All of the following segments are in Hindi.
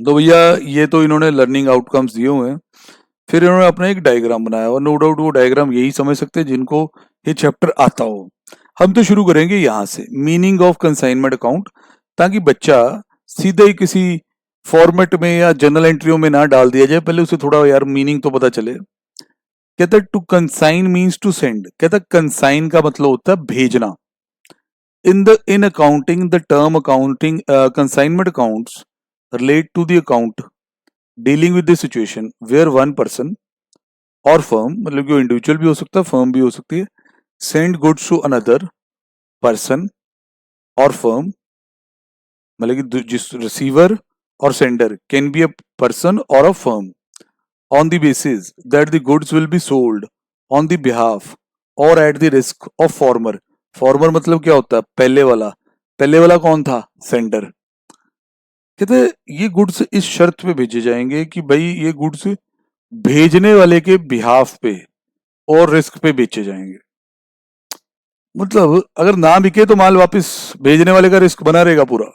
तो भैया ये तो इन्होंने लर्निंग आउटकम्स दिए हुए हैं। फिर इन्होंने अपना एक डायग्राम बनाया और नो डाउट वो डायग्राम यही समझ सकते हैं जिनको ये चैप्टर आता हो। हम तो शुरू करेंगे यहाँ से, मीनिंग ऑफ कंसाइनमेंट अकाउंट, ताकि बच्चा सीधे ही किसी फॉर्मेट में या जर्नल एंट्रियों में ना डाल दिया जाए, पहले उसे थोड़ा यार मीनिंग तो पता चले। कहता है to consign means to send. कहता है कंसाइन का मतलब होता है भेजना। In accounting, the term accounting consignment accounts relate to the account dealing with the situation where one person or firm, मतलब कि इंडिविजुअल भी हो सकता है, फर्म भी हो सकती है, send goods to another person or firm, मतलब कि जिस रिसीवर और sender can be a person और a firm on the basis that the goods will be sold on the behalf or at the risk of former. Farmer मतलब क्या होता है? पहले वाला। पहले वाला कौन था? सेंडर। कहते ये गुड्स इस शर्त पे भेजे जाएंगे कि भाई ये गुड्स भेजने वाले के बिहाफ पे और रिस्क पे बेचे जाएंगे। मतलब अगर ना बिके तो माल वापस भेजने वाले का रिस्क बना रहेगा पूरा।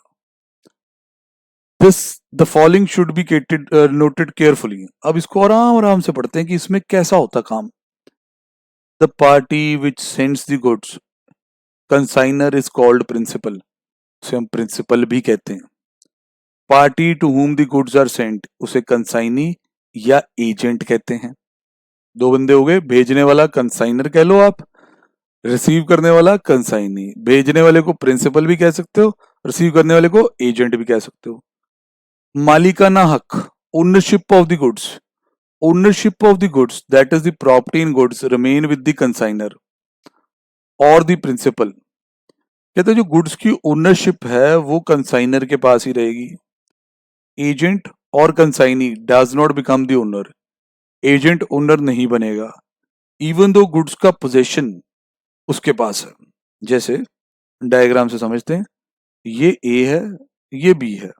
This the following should be noted carefully. अब इसको आराम आराम से पढ़ते हैं कि इसमें कैसा होता काम। The party which sends the goods, consignor is called principal, उसे हम प्रिंसिपल भी कहते हैं। Party to whom the goods are sent, उसे कंसाइनी या एजेंट कहते हैं। दो बंदे हो गए, भेजने वाला कंसाइनर कह लो आप, रिसीव करने वाला कंसाइनी। भेजने वाले को प्रिंसिपल भी कह सकते हो, रिसीव करने वाले को एजेंट भी कह सकते हो। मालिकाना हक, ownership of the goods, ownership of the goods that is the property in goods remain with the consignor और द प्रिंसिपल। कहते जो गुड्स की ओनरशिप है वो कंसाइनर के पास ही रहेगी। एजेंट और consignee does not become the owner, agent owner नहीं बनेगा इवन दो गुड्स का पोजेशन उसके पास है। जैसे डायग्राम से समझते हैं, ये ए है, ये बी है,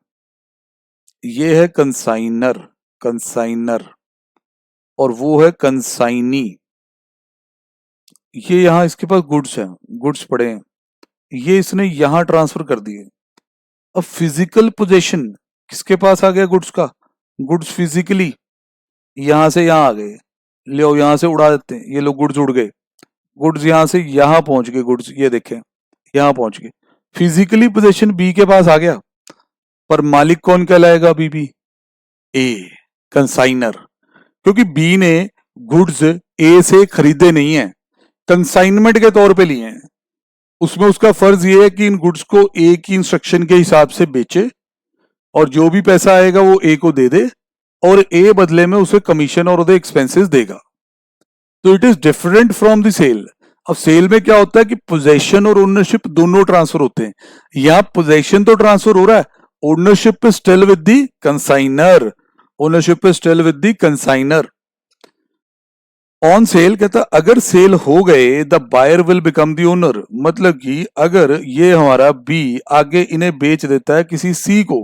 ये है कंसाइनर, कंसाइनर, और वो है कंसाइनी। ये यहां इसके पास गुड्स हैं, गुड्स पड़े हैं, ये इसने यहां ट्रांसफर कर दिए। अब फिजिकल पोजेशन किसके पास आ गया गुड्स का? गुड्स फिजिकली यहां से यहां आ गए, ले यहां से उड़ा देते हैं, ये लोग गुड्स उड़ गए, गुड्स यहां से यहां पहुंच गए, गुड्स ये देखें यहां पहुंच गए। फिजिकली पोजेशन बी के पास आ गया, पर मालिक कौन कहलाएगा? बी, ए, कंसाइनर। क्योंकि बी ने गुड्स ए से खरीदे नहीं है, कंसाइनमेंट के तौर पे लिए हैं। उसमें उसका फर्ज ये है कि इन गुड्स को ए की इंस्ट्रक्शन के हिसाब से बेचे और जो भी पैसा आएगा वो ए को दे दे और ए बदले में उसे कमीशन और एक्सपेंसेस देगा। तो it is different from the sale. अब सेल में क्या होता है कि पोजेशन और ओनरशिप दोनों ट्रांसफर होते हैं। यहां पोजेशन तो ट्रांसफर हो रहा है, ownership is still with the consignor, ownership is still with the consignor. On sale कहता अगर सेल हो गए the buyer will become the owner, मतलब कि अगर ये हमारा बी आगे इन्हें बेच देता है किसी सी को,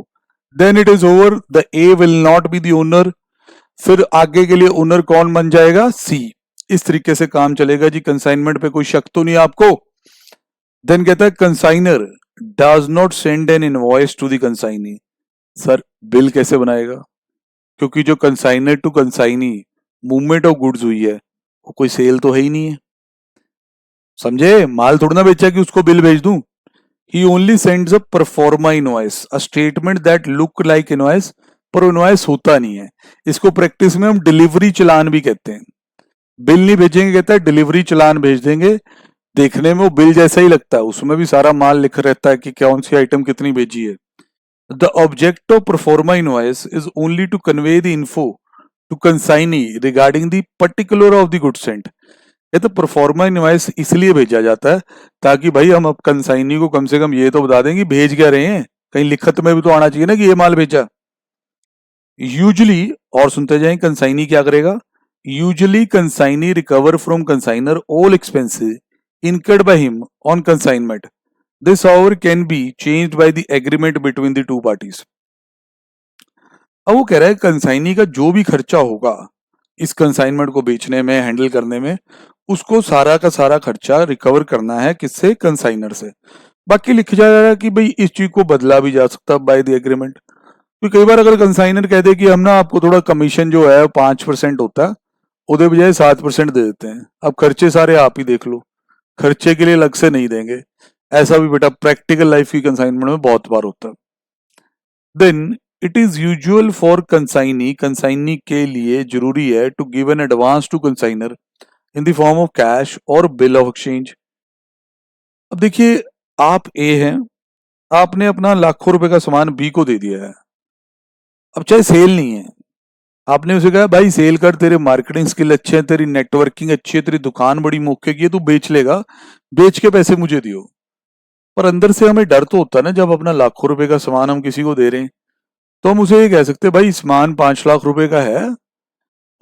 then it is over, the A will not be the owner. फिर आगे के लिए ओनर कौन बन जाएगा? सी। इस तरीके से काम चलेगा जी। कंसाइनमेंट पे कोई शक तो नहीं आपको? देन कहता है consignor does not send an invoice to the consignee. Sir bill कैसे बनाएगा? क्योंकि जो consignor to consignee movement of goods हुई है वो कोई सेल तो है ही नहीं है, समझे? माल थोड़ा ना बेचा कि उसको बिल भेज दूं। He only sends a proforma invoice, a statement that look like invoice, पर इनवॉइस होता नहीं है। इसको प्रैक्टिस में हम डिलीवरी चलान भी कहते हैं। बिल नहीं भेजेंगे, कहता है डिलीवरी चलान भेज देंगे। देखने में वो बिल जैसा ही लगता है, उसमें भी सारा माल लिखा रहता है कि कौन सी आइटम कितनी भेजी है। The object of proforma invoice is only to convey the info to consignee regarding the particular of the good sent. ये तो परफॉर्मा इनवॉइस इसलिए भेजा जाता है ताकि भाई हम अब कंसाइनी को कम से कम ये तो बता दें कि भेज क्या रहे हैं, कहीं लिखत में भी तो आना चाहिए ना कि ये माल भेजा। यूजुअली, और सुनते जाएं, कंसाइनी क्या करेगा? Usually consignee recover from consignor all expenses incurred by him on consignment. This however can be changed by the agreement between the two parties. अब वो कह रहा है कंसाइनी का जो भी खर्चा होगा इस कंसाइनमेंट को बेचने में, हैंडल करने में, उसको सारा का सारा खर्चा रिकवर करना है किससे? कंसाइनर से। बाकी लिखा जा रहा है कि भाई इस चीज को बदला भी जा सकता है बाय द एग्रीमेंट। क्योंकि कई बार अगर कंसाइनर कह दे कि हम ना आपको थोड़ा कमीशन जो है 5% होता है, उधर बजाय 7% दे देते हैं, अब खर्चे सारे आप ही देख लो, खर्चे के लिए अलग से नहीं देंगे। ऐसा भी बेटा प्रैक्टिकल लाइफ की कंसाइनमेंट में बहुत बार होता है। Then it is usual for consignee, consignee के लिए जरूरी है to give an advance to consignor in the form of cash और बिल ऑफ एक्सचेंज। अब देखिए, आप ए हैं, आपने अपना लाखों रुपए का सामान बी को दे दिया है। अब चाहे सेल नहीं है, आपने उसे कहा भाई सेल कर, तेरे मार्केटिंग स्किल अच्छे हैं, तेरी नेटवर्किंग अच्छी है, तेरी दुकान बड़ी मौके की है, तू बेच लेगा, बेच के पैसे मुझे दियो। पर अंदर से हमें डर तो होता है ना, जब अपना लाखों रुपए का सामान हम किसी को दे रहे हैं, तो हम उसे ये कह सकते हैं भाई सामान 5 लाख रुपए का है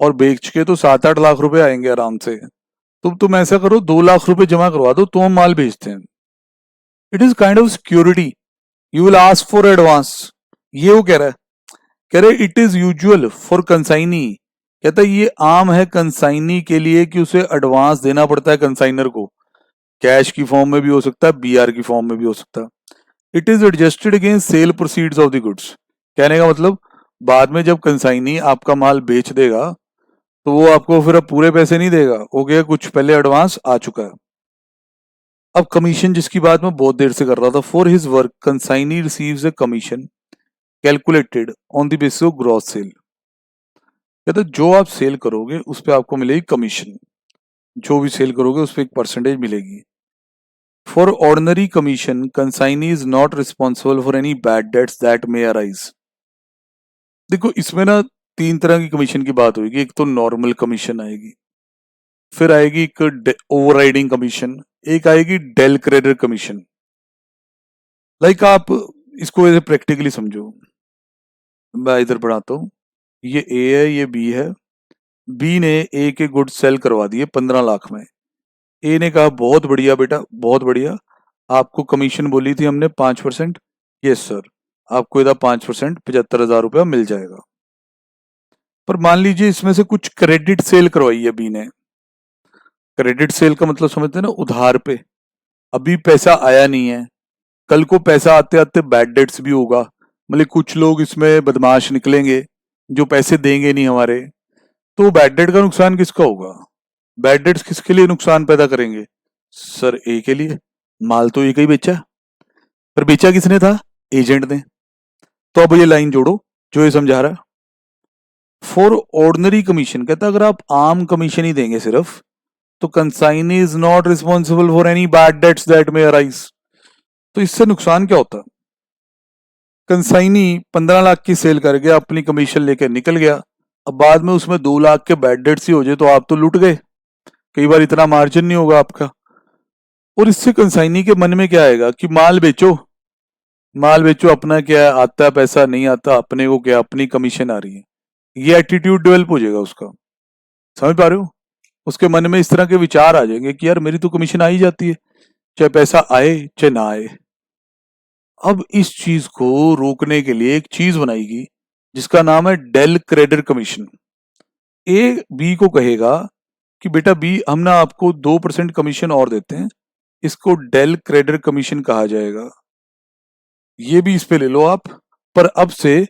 और बेच के तो 7-8 लाख रुपए आएंगे आराम से, तो तुम ऐसा करो 2 लाख रुपए जमा करवा दो, तो हम माल बेचते हैं। It is kind of security, you will ask for advance. ये वो कह रहा है, कह रहे it is usual for consignee, कहता है ये आम है कंसाइनी के लिए कि उसे एडवांस देना पड़ता है कंसाइनर को, कैश की फॉर्म में भी हो सकता है, बीआर की फॉर्म में भी हो सकता है। It is adjusted against sale proceeds of the goods, कहने का मतलब बाद में जब कंसाइनी आपका माल बेच देगा तो वो आपको फिर अब पूरे पैसे नहीं देगा, हो गया कुछ पहले एडवांस आ चुका है। अब कमीशन जिसकी बात मैं बहुत देर से कर रहा था, for his work consignee receives a commission calculated on the basis of gross sale, कहते जो आप सेल करोगे उस पर आपको मिलेगी कमीशन, जो भी सेल करोगे उस पर एक परसेंटेज मिलेगी। For ordinary commission consignee is not responsible for any bad debts that may arise. देखो इसमें ना 3 तरह की कमीशन की बात होगी, एक तो नॉर्मल कमीशन आएगी, फिर आएगी एक ओवरराइडिंग कमीशन, एक आएगी डेल क्रेडिट कमीशन। लाइक आप इसको ऐसे प्रैक्टिकली समझो, मैं इधर पढ़ाता हूँ, ये ए है, ये बी है, बी ने ए के गुड सेल करवा दिए 15 लाख में। ए ने कहा बहुत बढ़िया बेटा, बहुत बढ़िया, आपको कमीशन बोली थी हमने 5%, यस सर, आपको इधर 5% 75,000 रुपया मिल जाएगा। पर मान लीजिए इसमें से कुछ क्रेडिट सेल करवाई है बी ने। क्रेडिट सेल का मतलब समझते हैं ना, उधार पे, अभी पैसा आया नहीं है, कल को पैसा आते आते बैड डेट्स भी होगा, मतलब कुछ लोग इसमें बदमाश निकलेंगे जो पैसे देंगे नहीं हमारे, तो बैड डेट का नुकसान किसका होगा? बैड डेट्स किसके लिए नुकसान पैदा करेंगे? सर ए के लिए, माल तो एक ही बेचा, पर बेचा किसने था? एजेंट ने। तो अब ये लाइन जोड़ो जो ये समझा रहा है। फॉर ऑर्डिनरी कमीशन, कहता अगर आप आम कमीशन ही देंगे सिर्फ, तो consignee is not responsible for any bad debts that may arise. तो इससे नुकसान क्या होता? कंसाइनी 15 लाख की सेल करके अपनी कमीशन लेकर निकल गया, अब बाद में उसमें 2 लाख के बैड डेट्स ही हो जाए तो आप तो लूट गए, कई बार इतना मार्जिन नहीं होगा आपका। और इससे कंसाइनी के मन में क्या आएगा कि माल बेचो, माल बेचो, अपना क्या आता पैसा नहीं आता, अपने को क्या अपनी कमीशन आ रही है, ये एटीट्यूड डेवलप हो जाएगा उसका। समझ पा रहे हो? उसके मन में इस तरह के विचार आ जाएंगे कि यार मेरी तो कमीशन आ ही जाती है, चाहे पैसा आए चाहे ना आए। अब इस चीज को रोकने के लिए एक चीज बनाएगी जिसका नाम है del credit commission. A B को कहेगा कि बेटा बी, हम ना आपको 2% कमीशन और देते हैं, इसको डेल क्रेडिट कमीशन कहा जाएगा, ये भी इस पे ले लो आप, पर अब से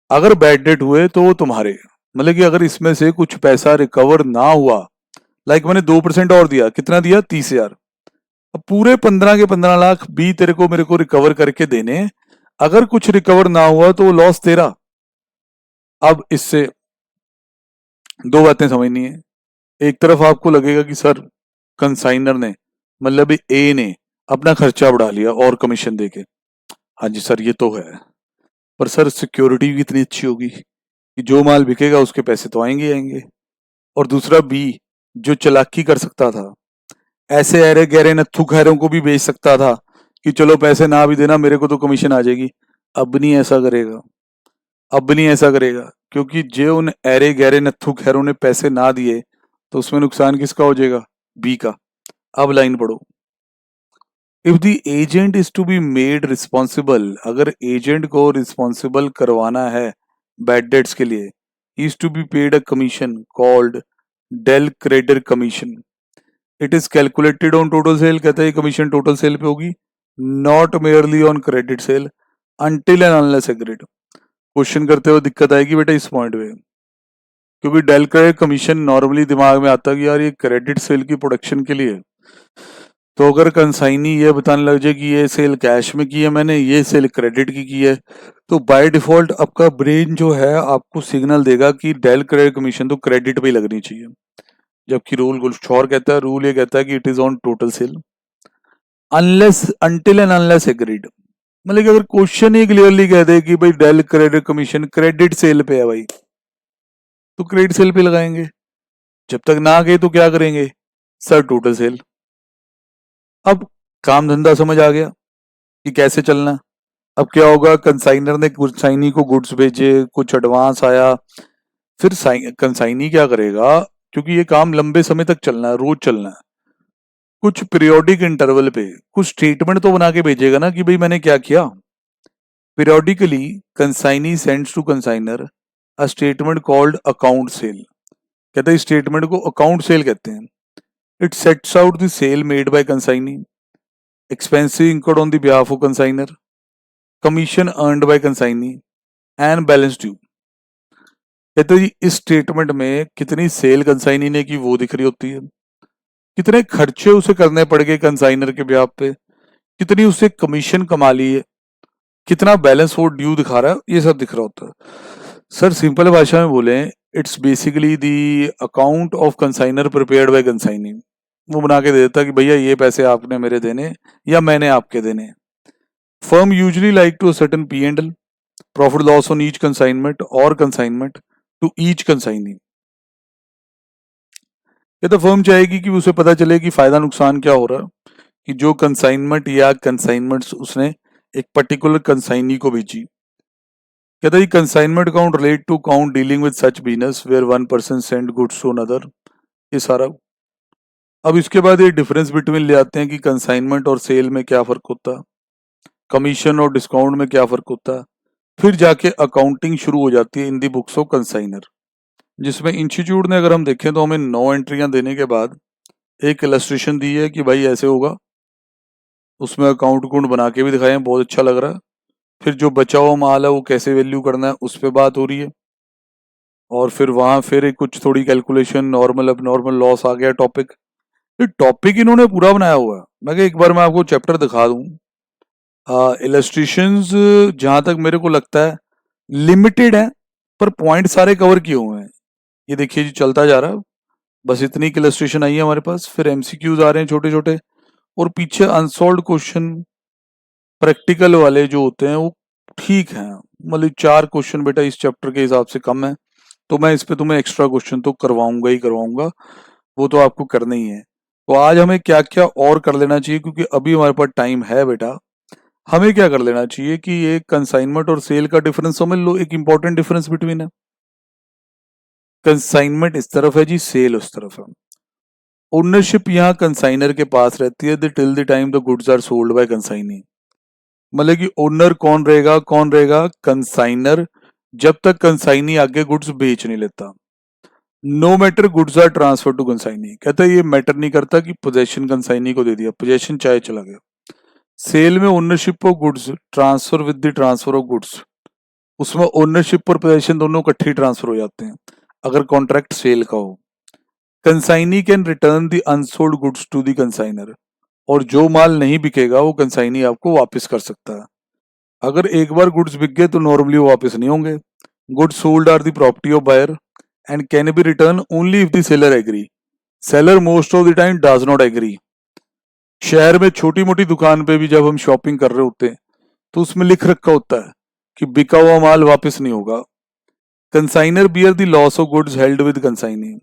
अगर बैड डेट हुए तो वो तुम्हारे, मतलब कि अगर इसमें से कुछ पैसा रिकवर ना हुआ, लाइक मैंने 2% और दिया, कितना दिया? 30,000, अब पूरे 15 के 15 लाख बी तेरे को मेरे को रिकवर करके देने, अगर कुछ रिकवर ना हुआ तो वो लॉस तेरा। अब इससे दो बातें समझनी है, एक तरफ आपको लगेगा कि सर कंसाइनर ने, मतलब ए ने अपना खर्चा बढ़ा लिया और कमीशन देके, हाँ जी सर ये तो है, पर सर सिक्योरिटी भी इतनी अच्छी होगी कि जो माल बिकेगा उसके पैसे तो आएंगे ही आएंगे। और दूसरा बी, जो चालाकी कर सकता था, ऐसे अरे गहरे नत्थु खैरों को भी बेच सकता था कि चलो पैसे ना भी देना मेरे को तो कमीशन आ जाएगी, अब नहीं ऐसा करेगा, अब नहीं ऐसा करेगा, क्योंकि जो उन अरे गहरे नत्थु खैरों ने पैसे ना दिए तो उसमें नुकसान किसका हो जाएगा? बी का। अब लाइन पढ़ो, if the agent is to be made responsible, अगर एजेंट को रिस्पॉन्सिबल करवाना है बैड डेट्स के लिए, is to be paid a commission called del credit commission, it is calculated on total sale, कहता है कमीशन टोटल सेल पे होगी, not merely on credit sale, until and unless agreed. Question करते हुए दिक्कत आएगी बेटा इस पॉइंट पे, क्योंकि डेल क्रेडिट कमीशन नॉर्मली दिमाग में आता है कि यार ये क्रेडिट सेल की प्रोडक्शन के लिए, तो अगर कंसाइनी ये बताने लग जाए कि ये सेल कैश में की है मैंने, ये सेल क्रेडिट की है, तो बाय डिफॉल्ट आपका ब्रेन जो है आपको सिग्नल देगा कि डेल क्रेडिट कमीशन तो क्रेडिट पे ही लगनी चाहिए, जबकि रूल कुछ और कहता है। रूल ये कहता है कि it is on total cell unless until and unless agreed. मतलब कि अगर क्वेश्चन ही क्लियरली कह दे कि भाई del credit commission credit sale पे है भाई, तो क्रेडिट सेल पे लगाएंगे। जब तक ना गए तो क्या करेंगे सर, टोटल सेल। अब काम धंधा समझ आ गया कि कैसे चलना है। अब क्या होगा, कंसाइनर ने कंसाइनी को गुड्स भेजे, कुछ एडवांस आया, फिर कंसाइनी क्या करेगा, क्योंकि ये काम लंबे समय तक चलना है, रोज चलना है, कुछ पीरियोडिक इंटरवल पे कुछ स्टेटमेंट तो बना के भेजेगा ना कि भाई मैंने क्या किया। Periodically consignee sends to consignor a statement called account sale. कहते हैं स्टेटमेंट को अकाउंट सेल कहते हैं। It sets out the sale made by consignee, expenses incurred on the behalf of consignor, commission earned by consignee and balance due। कहते जी इस स्टेटमेंट में कितनी सेल कंसाइनी ने की वो दिख रही होती है, कितने खर्चे उसे करने पड़ गए कंसाइनर के ब्याह पे, कितनी उसे कमीशन कमा ली है, कितना बैलेंस वो ड्यू दिखा रहा है, ये सब दिख रहा होता है। सर सिंपल भाषा में बोले, it's basically the account of consignor prepared by consignee. वो बना के दे देता कि भैया ये पैसे आपने मेरे देने या मैंने आपके देने। Firm usually like to a certain P&L, profit loss on each consignment or consignment to each consignee। ये तो फर्म चाहेगी कि उसे पता चले कि फायदा नुकसान क्या हो रहा है, कि जो कंसाइनमेंट या कंसाइनमेंट्स उसने एक पर्टिकुलर कंसाइनी को भेजी। कहता है consignment account relate to account dealing with such business where one person send goods to another, ये सारा। अब इसके बाद ये डिफरेंस बिटवीन ले आते हैं कि कंसाइनमेंट और सेल में क्या फर्क होता है, कमीशन और डिस्काउंट में क्या फर्क होता है। फिर जाके अकाउंटिंग शुरू हो जाती है इन दी बुक्स ऑफ कंसाइनर, जिसमें इंस्टीट्यूट ने अगर हम देखें तो हमें 9 एंट्रियां देने के बाद एक इलस्ट्रेशन दी है कि भाई ऐसे होगा, उसमें अकाउंट कुंड बना के भी दिखाए हैं, बहुत अच्छा लग रहा है। फिर जो बचा हुआ माल है वो कैसे वैल्यू करना है उस पर बात हो रही है, और फिर वहां फिर एक कुछ थोड़ी कैलकुलेशन, नॉर्मल अब नॉर्मल लॉस आ गया टॉपिक। ये टॉपिक इन्होंने पूरा बनाया हुआ है। मैं एक बार मैं आपको चैप्टर दिखा दूं, इलस्ट्रेशंस जहां तक मेरे को लगता है लिमिटेड है, पर पॉइंट सारे कवर किए हुए हैं। ये देखिए जी चलता जा रहा है, बस इतनी इलस्ट्रेशन आई है हमारे पास, फिर एमसीक्यूज आ रहे हैं छोटे छोटे, और पीछे अनसॉल्व्ड क्वेश्चन प्रैक्टिकल वाले जो होते हैं वो ठीक हैं। मतलब 4 क्वेश्चन बेटा इस चैप्टर के हिसाब से कम है, तो मैं इस पे तुम्हें एक्स्ट्रा क्वेश्चन तो करवाऊंगा ही करवाऊंगा, वो तो आपको करना ही है। तो आज हमें क्या क्या और कर लेना चाहिए, क्योंकि अभी हमारे पास टाइम है बेटा। हमें क्या कर लेना चाहिए कि ये कंसाइनमेंट और सेल का डिफरेंस समझ लो, एक इंपॉर्टेंट डिफरेंस बिटवीन है। कंसाइनमेंट इस तरफ है जी, सेल उस तरफ है। ओनरशिप यहाँ कंसाइनर के पास रहती है till the time the goods are sold by consignee. मतलब कि ओनर कौन रहेगा, कौन रहेगा, कंसाइनर, जब तक कंसाइनी आगे गुड्स बेच नहीं लेता। No matter goods are transfer to consignee, कहता है ये मैटर नहीं करता कि पोजेशन कंसाइनी को दे दिया, पोजेशन चाहे चला गया। सेल में ownership of goods transfer with the transfer of goods, उसमें ओनरशिप और पोजेशन दोनों इकट्ठे ट्रांसफर हो जाते हैं अगर कॉन्ट्रैक्ट सेल का हो। Consignee can return the unsold goods to the consignor, और जो माल नहीं बिकेगा वो कंसाइनी आपको वापस कर सकता है। अगर एक बार गुड्स बिक गए तो नॉर्मली वो वापस नहीं होंगे। Goods sold are the property of buyer and can be return only if the seller agree. Seller most of the time does not agree. शहर में छोटी मोटी दुकान पे भी जब हम शॉपिंग कर रहे होते हैं तो उसमें लिख रखा होता है कि बिका हुआ माल वापस नहीं होगा। Consignor bear the loss of goods held with consignee,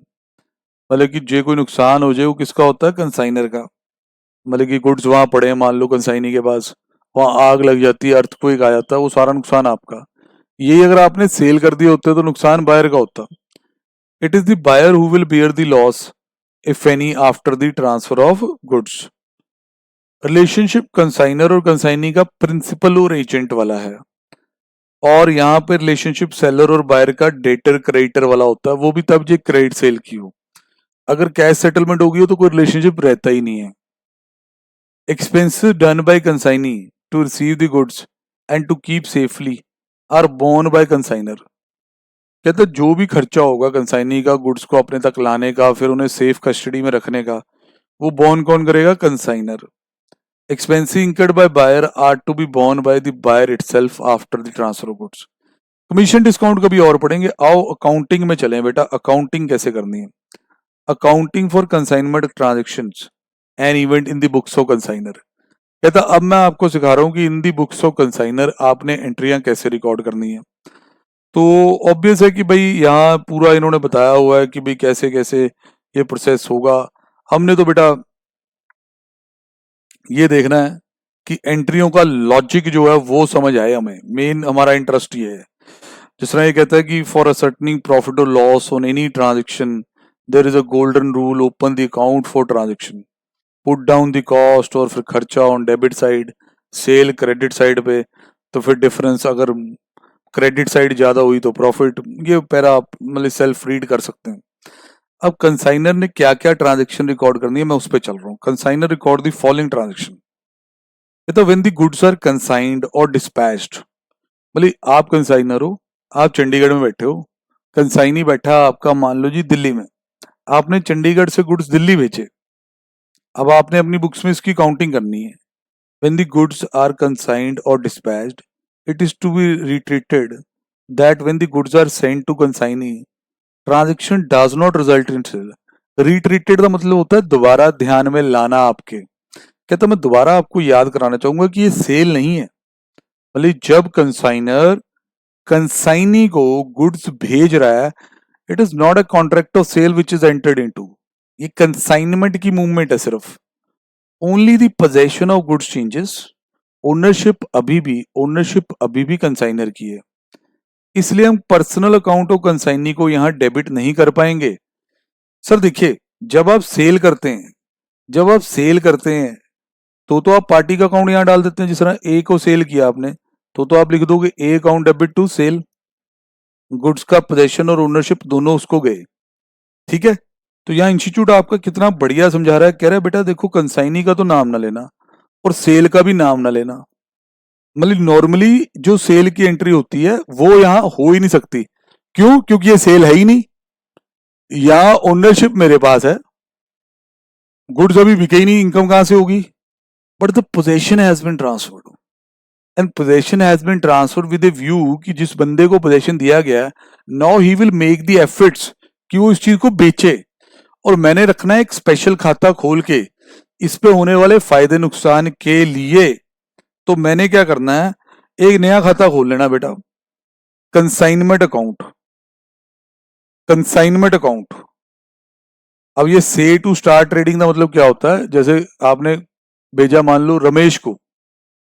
मतलब कि जे कोई नुकसान हो जाए वो किसका होता है, कंसाइनर का। मतलब कि गुड्स वहां पड़े हैं मान लो कंसाइनी के पास, वहां आग लग जाती है, अर्थक्वेक आ जाता है, वो सारा नुकसान आपका। यही अगर आपने सेल कर दिए होते तो नुकसान बायर का होता। It is the buyer who will bear the loss if any after the transfer of goods. Relationship consignor और कंसाइनी का प्रिंसिपल और एजेंट वाला है, और यहाँ पे रिलेशनशिप सेलर और बायर का डेटर क्रेडिटर वाला होता है, वो भी तब जो क्रेडिट सेल की हो। अगर कैश सेटलमेंट होगी हो तो कोई रिलेशनशिप रहता ही नहीं है। Expenses done by consignee to receive the goods and to keep safely are borne by consignor. कहते हैं जो भी खर्चा होगा कंसाइनी का गुड्स को अपने तक लाने का, फिर उन्हें सेफ कस्टडी में रखने का, वो बोर्न कौन करेगा? Consignor. Expensive incurred by buyer are to be borne by the buyer itself after the transfer of goods. Commission discount कभी और पढ़ेंगे। आओ अकाउंटिंग में चलें बेटा, अकाउंटिंग कैसे करनी है। Accounting for consignment transactions an event in the books of consignor. कहता अब मैं आपको सिखा रहा हूँ कि in the books of consignor आपने एंट्रियां कैसे रिकॉर्ड करनी है। तो ऑब्वियस है कि भाई यहाँ पूरा इन्होंने बताया हुआ है कि भाई कैसे कैसे ये प्रोसेस होगा। हमने तो बेटा ये देखना है कि एंट्रियों का लॉजिक जो है वो समझ आए हमें, मेन हमारा इंटरेस्ट ये है। जिस तरह ये कहता है कि फॉर असर्टनिंग प्रॉफिट और loss on any transaction there is a golden rule, open the account for transaction, put down the cost, और फिर खर्चा on debit side, sale credit side पे, तो फिर डिफरेंस अगर क्रेडिट साइड ज्यादा हुई तो प्रॉफिट। ये पैरा आप मतलब सेल्फ रीड कर सकते हैं। अब कंसाइनर ने क्या क्या ट्रांजेक्शन रिकॉर्ड करनी है मैं उस पर चल रहा हूँ। Consignor record the following transaction. ये तो when the goods are consigned और डिस्पैच्ड, मतलब आप कंसाइनर हो, आप चंडीगढ़ में बैठे हो, कंसाइनी बैठा आपका मान लो जी दिल्ली में, आपने चंडीगढ़ से गुड्स दिल्ली भेजे। अब आपने अपनी बुक्स में इसकी काउंटिंग करनी है। When the goods are consigned or dispatched, it is to be retreated that when the goods are sent to consignee, transaction does not result in sale. Retreated का मतलब होता है दोबारा ध्यान में लाना आपके। कहता मैं दोबारा आपको याद कराना चाहूंगा कि ये सेल नहीं है। मतलब जब कंसाइनर कंसाइनी को गुड्स भेज रहा है, it is not a contract of sale which is entered into. ये कंसाइनमेंट की मूवमेंट है सिर्फ। Only the possession of goods changes, ownership अभी भी कंसाइनर की है। इसलिए हम पर्सनल अकाउंट ऑफ कंसाइनी को यहां डेबिट नहीं कर पाएंगे। सर देखिए, जब आप सेल करते हैं तो आप पार्टी का अकाउंट यहां डाल देते हैं। जिस तरह ए को सेल किया आपने, तो आप लिख दोगे A account debit to sale, goods का पोजेशन और ओनरशिप दोनों उसको गए। ठीक है, तो यहाँ इंस्टीट्यूट आपका कितना बढ़िया समझा रहा है। कह रहा है बेटा देखो, कंसाइनी का तो नाम ना लेना और सेल का भी नाम ना लेना। मतलब नॉर्मली जो सेल की एंट्री होती है वो यहां हो ही नहीं सकती। क्यों? क्योंकि ये सेल है ही नहीं, यहां ओनरशिप मेरे पास है, गुड्स अभी बिके ही नहीं, इनकम कहां से होगी? But the possession has been transferred, and possession has been transferred with a view कि जिस बंदे को पोजेशन दिया गया है, now he will make the efforts कि वो इस चीज को बेचे। और मैंने रखना है एक स्पेशल खाता खोल के इस पे होने वाले फायदे नुकसान के लिए। तो मैंने क्या करना है, एक नया खाता खोल लेना बेटा, कंसाइनमेंट अकाउंट। कंसाइनमेंट अकाउंट, अब ये से टू स्टार्ट ट्रेडिंग का मतलब क्या होता है? जैसे आपने भेजा मान लो रमेश को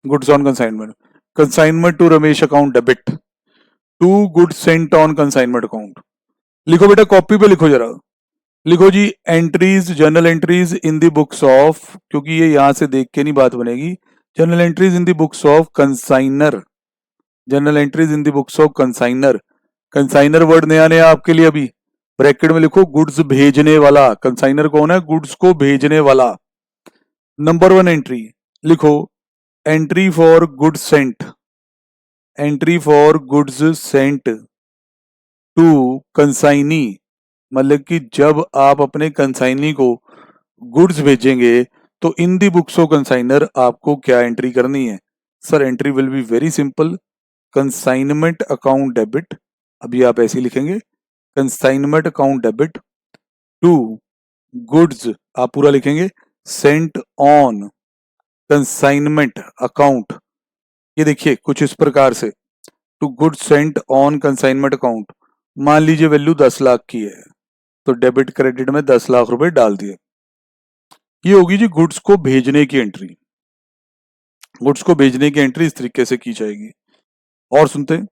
goods on consignment, consignment to Ramesh account debit to goods sent on consignment account. लिखो बेटा, कॉपी पे लिखो जरा, लिखो जी entries, journal entries in the books of, क्योंकि ये यहां से देख के नहीं बात बनेगी। Journal entries in the books of consignor, journal entries in the books of consignor. Consignor word नया नया आपके लिए, अभी ब्रैकेट में लिखो गुड्स भेजने वाला। कंसाइनर कौन है? गुड्स को भेजने वाला। नंबर 1 एंट्री लिखो, entry for goods sent, entry for goods sent to consignee. मतलब कि जब आप अपने कंसाइनी को गुड्स भेजेंगे तो in the books of consignor आपको क्या एंट्री करनी है? Sir entry will be very simple, consignment account debit, अभी आप ऐसे ही लिखेंगे consignment account debit to goods, आप पूरा लिखेंगे सेंट ऑन कंसाइनमेंट अकाउंट। ये देखिए कुछ इस प्रकार से, to goods sent on consignment account. मान लीजिए वैल्यू 10 लाख की है, तो डेबिट क्रेडिट में 10 लाख रुपए डाल दिए। ये होगी जी गुड्स को भेजने की एंट्री। गुड्स को भेजने की एंट्री इस तरीके से की जाएगी। और सुनते हैं,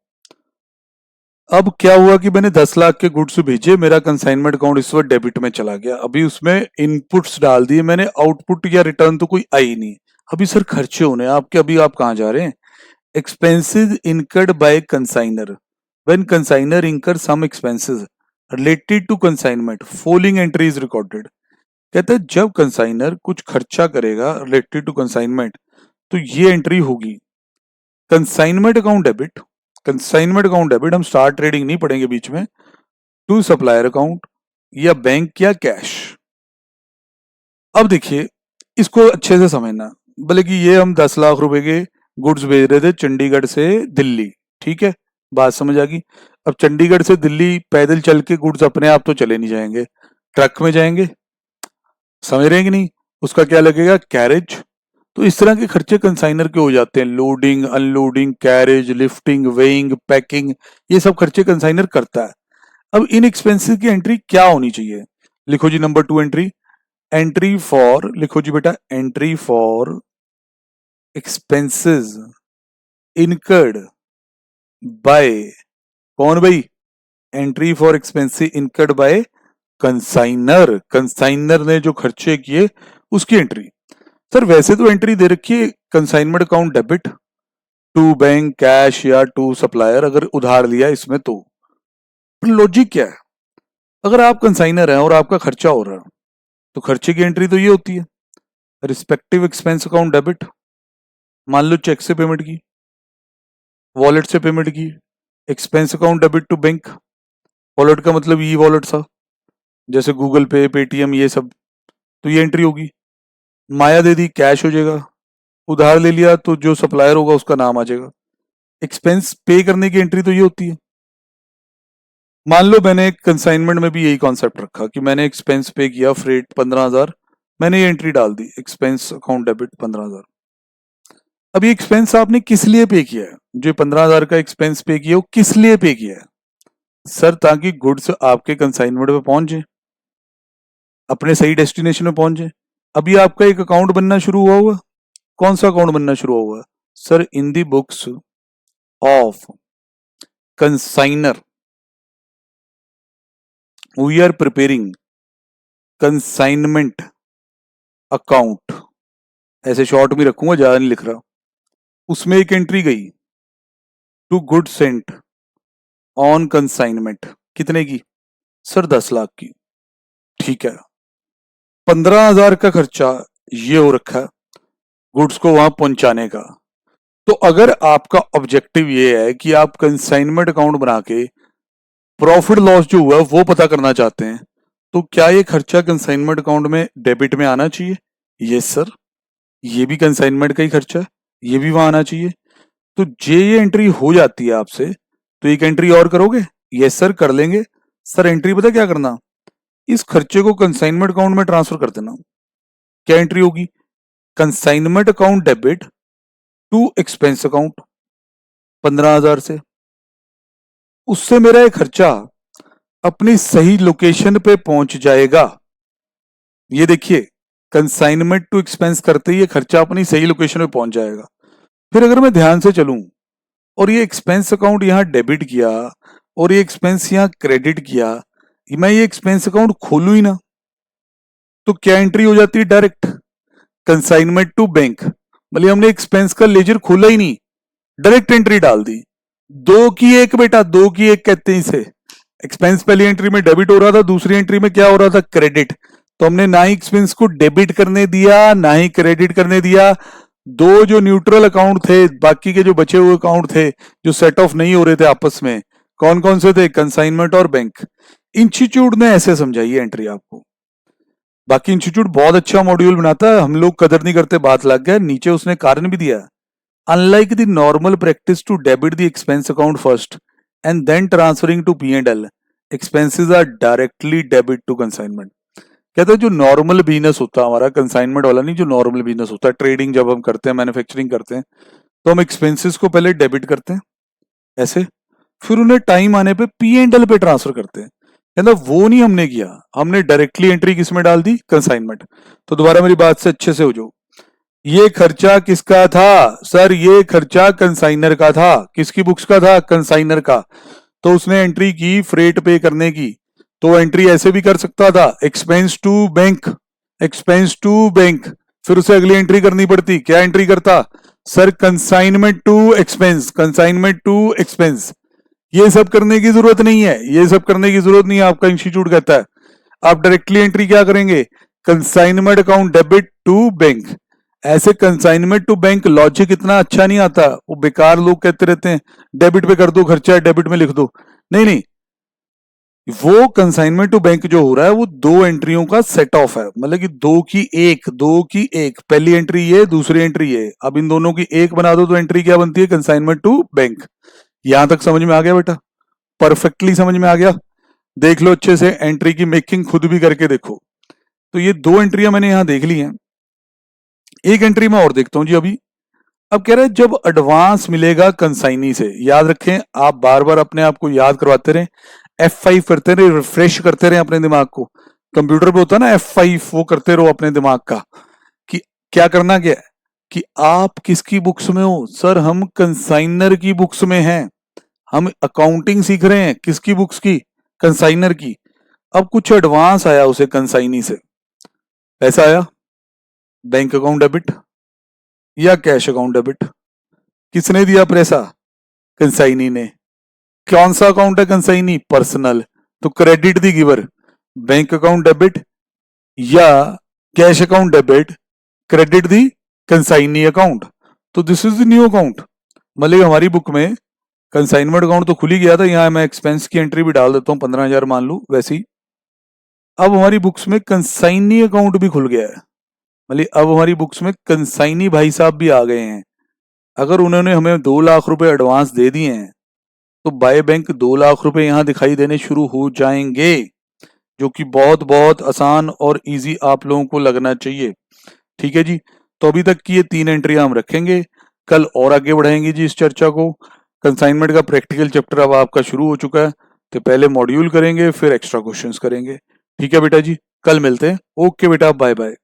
अब क्या हुआ कि मैंने 10 लाख के गुड्स भेजे, मेरा कंसाइनमेंट अकाउंट इस वक्त डेबिट में चला गया। अभी उसमें इनपुट्स डाल दिए मैंने, आउटपुट या रिटर्न तो कोई आई नहीं। अभी सर खर्चे होने हैं आपके, अभी आप कहाँ जा रहे हैं? Expenses incurred by consignor, when consignor incur some expenses related to consignment following entry is recorded. कहते हैं जब कंसाइनर कुछ खर्चा करेगा रिलेटेड टू कंसाइनमेंट तो ये एंट्री होगी, consignment account debit, consignment account debit, हम स्टार ट्रेडिंग नहीं पढ़ेंगे बीच में, टू सप्लायर अकाउंट या बैंक या कैश। अब देखिए इसको अच्छे से समझना, बोले कि ये हम 10 लाख रुपए के गुड्स भेज रहे थे चंडीगढ़ से दिल्ली, ठीक है, बात समझ आ गई। अब चंडीगढ़ से दिल्ली पैदल चल के गुड्स अपने आप तो चले नहीं जाएंगे, ट्रक में जाएंगे, समझ रहे हैं कि नहीं, उसका क्या लगेगा, कैरेज। तो इस तरह के खर्चे कंसाइनर के हो जाते हैं, loading, unloading, carriage, lifting, weighing, packing, ये सब खर्चे कंसाइनर करता है। अब इन एक्सपेंसेस की एंट्री क्या होनी चाहिए, लिखो जी नंबर 2 एंट्री, एंट्री फॉर, लिखो जी बेटा, entry for expenses incurred by, कौन भाई, entry for expenses incurred by consignor, consignor ने जो खर्चे किए उसकी एंट्री। सर वैसे तो एंट्री दे रखी है consignment account debit to bank cash या टू सप्लायर, अगर उधार लिया इसमें तो, पर लॉजिक क्या है, अगर आप कंसाइनर हैं और आपका खर्चा हो रहा है तो खर्चे की एंट्री तो ये होती है, रिस्पेक्टिव एक्सपेंस अकाउंट डेबिट, मान लो चेक से पेमेंट की, वॉलेट से पेमेंट की, expense account debit to bank, wallet का मतलब ई वॉलेट सा, जैसे गूगल पे, पेटीएम, ये सब, तो ये एंट्री होगी। माया दे दी, कैश हो जाएगा, उधार ले लिया तो जो सप्लायर होगा उसका नाम आ जाएगा। एक्सपेंस पे करने की एंट्री तो ये होती है। मान लो मैंने कंसाइनमेंट में भी यही कॉन्सेप्ट रखा कि मैंने एक्सपेंस पे किया फ्रेट 15,000, मैंने ये एंट्री डाल दी, एक्सपेंस अकाउंट डेबिट 15,000। अब ये एक्सपेंस आपने किस लिए पे किया है, जो 15,000 का एक्सपेंस पे किया वो किस लिए पे किया है, सर ताकि गुड्स आपके कंसाइनमेंट पे पहुंच जाए, अपने सही डेस्टिनेशन में पहुंच जाए। अभी आपका एक अकाउंट बनना शुरू हुआ हुआ, कौन सा अकाउंट बनना शुरू हुआ, sir in the books of consignor we are preparing consignment account, ऐसे शॉर्ट में रखूंगा, ज्यादा नहीं लिख रहा। उसमें एक एंट्री गई, to good sent on consignment, कितने की, सर 10 लाख की, ठीक है, 15,000 का खर्चा ये हो रखा है गुड्स को वहां पहुंचाने का। तो अगर आपका ऑब्जेक्टिव ये है कि आप कंसाइनमेंट अकाउंट बना के प्रॉफिट लॉस जो हुआ है वो पता करना चाहते हैं, तो क्या ये खर्चा कंसाइनमेंट अकाउंट में डेबिट में आना चाहिए, यस सर, ये भी कंसाइनमेंट का ही खर्चा है, ये भी वहां आना चाहिए। तो ये एंट्री हो जाती है आपसे, तो एक एंट्री और करोगे, यस सर कर लेंगे। सर एंट्री पता क्या करना, इस खर्चे को कंसाइनमेंट अकाउंट में ट्रांसफर कर देना। क्या एंट्री होगी, consignment account debit to expense account 15,000 से, उससे मेरा ये खर्चा अपनी सही लोकेशन पे पहुंच जाएगा। ये देखिए कंसाइनमेंट टू एक्सपेंस करते ही ये खर्चा अपनी सही लोकेशन पे पहुंच जाएगा। फिर अगर मैं ध्यान से चलूं और ये एक्सपेंस अकाउंट यहां डेबिट किया और ये एक्सपेंस यहां क्रेडिट किया, मैं ये एक्सपेंस अकाउंट खोलूं ही ना, तो क्या एंट्री हो जाती है, डायरेक्ट कंसाइनमेंट टू बैंक, मतलब हमने एक्सपेंस का लेजर खोला ही नहीं, डायरेक्ट एंट्री डाल दी। दो की एक बेटा, दो की एक कहते हैं इसे, एक्सपेंस पहली एंट्री में डेबिट हो रहा था, दूसरी एंट्री में क्या हो रहा था, क्रेडिट। तो हमने ना ही एक्सपेंस को डेबिट करने दिया ना ही क्रेडिट करने दिया, दो जो न्यूट्रल अकाउंट थे, बाकी के जो बचे हुए अकाउंट थे जो सेट ऑफ नहीं हो रहे थे आपस में, कौन कौन से थे, कंसाइनमेंट और बैंक। इंस्टीट्यूट ने ऐसे समझाई है एंट्री आपको, बाकी इंस्टीट्यूट बहुत अच्छा मॉड्यूल बनाता है, हम लोग कदर नहीं करते, बात लग गया, नीचे उसने कारण भी दिया, unlike the normal practice to debit the expense account first and then transferring to P&L, expenses are directly debit to consignment. कहते हैं जो नॉर्मल बिजनेस होता है हमारा, कंसाइनमेंट वाला नहीं, जो नॉर्मल बिजनेस होता है, ट्रेडिंग जब हम करते हैं, मैन्युफैक्चरिंग करते हैं, तो हम एक्सपेंसेस को पहले डेबिट करते हैं ऐसे, फिर उन्हें टाइम आने पे P&L पे ट्रांसफर करते हैं। कहता वो नहीं हमने किया, हमने डायरेक्टली एंट्री किसमें डाल दी, कंसाइनमेंट। तो दोबारा मेरी बात से अच्छे से हो जाओ, ये खर्चा किसका था, सर ये खर्चा कंसाइनर का था, किसकी बुक्स का था, कंसाइनर का। तो उसने एंट्री की फ्रेट पे करने की, तो एंट्री ऐसे भी कर सकता था, expense to bank, expense to bank, फिर उसे अगली एंट्री करनी पड़ती, क्या एंट्री करता, sir consignment to expense, consignment to expense. ये सब करने की जरूरत नहीं है, ये सब करने की जरूरत नहीं है, आपका इंस्टीट्यूट कहता है आप डायरेक्टली एंट्री क्या करेंगे, consignment account debit to bank ऐसे कंसाइनमेंट टू बैंक लॉजिक इतना अच्छा नहीं आता, वो बेकार लोग कहते रहते हैं डेबिट पे कर दो खर्चा, डेबिट में लिख दो। नहीं नहीं, वो कंसाइनमेंट टू बैंक जो हो रहा है वो दो एंट्रियों का सेट ऑफ है, मतलब कि दो की एक, पहली एंट्री ये, दूसरी एंट्री ये, अब इन दोनों की एक बना दो तो एंट्री क्या बनती है, कंसाइनमेंट टू बैंक। यहां तक समझ में आ गया बेटा? परफेक्टली समझ में आ गया? देख लो अच्छे से, एंट्री की मेकिंग खुद भी करके देखो। तो ये दो एंट्रियां मैंने यहां देख ली हैं, एक एंट्री में और देखता हूं जी अभी। अब कह रहे हैं जब एडवांस मिलेगा कंसाइनी से, याद रखें, आप बार बार अपने आप को याद करवाते रहे, F5 करते रहे, रिफ्रेश करते रहे अपने दिमाग को। कंप्यूटर पे होता है ना F5, वो करते रहो अपने दिमाग का कि क्या करना क्या है, कि आप किसकी बुक्स में हो। सर हम कंसाइनर की बुक्स में हैं, हम अकाउंटिंग सीख रहे हैं, किसकी बुक्स की, कंसाइनर की। अब कुछ एडवांस आया उसे कंसाइनी से, पैसा आया, बैंक अकाउंट डेबिट या कैश अकाउंट डेबिट, किसने दिया पैसा, कंसाइनी ने। कौन सा अकाउंट है कंसाइनी, पर्सनल, तो क्रेडिट दी गिवर, बैंक अकाउंट डेबिट या कैश अकाउंट डेबिट, क्रेडिट दी कंसाइनी अकाउंट। तो this is the new account. मतलब हमारी बुक में कंसाइनमेंट अकाउंट तो खुल ही गया था, यहां मैं एक्सपेंस की एंट्री भी डाल देता हूं, 15,000 मान लू वैसे ही। अब हमारी बुक्स में कंसाइनी अकाउंट भी खुल गया है, मतलब अब हमारी बुक्स में कंसाइनी भाई साहब भी आ गए हैं। अगर उन्होंने हमें 2 लाख रुपए एडवांस दे दिए हैं तो बाय बैंक 2 लाख रुपए यहां दिखाई देने शुरू हो जाएंगे, जो कि बहुत बहुत आसान और इजी आप लोगों को लगना चाहिए। ठीक है जी, तो अभी तक की ये 3 एंट्री हम रखेंगे, कल और आगे बढ़ाएंगे जी इस चर्चा को। कंसाइनमेंट का प्रैक्टिकल चैप्टर अब आपका शुरू हो चुका है, तो पहले मॉड्यूल करेंगे फिर एक्स्ट्रा क्वेश्चंस करेंगे। ठीक है बेटा जी, कल मिलते हैं। ओके बेटा, बाय बाय।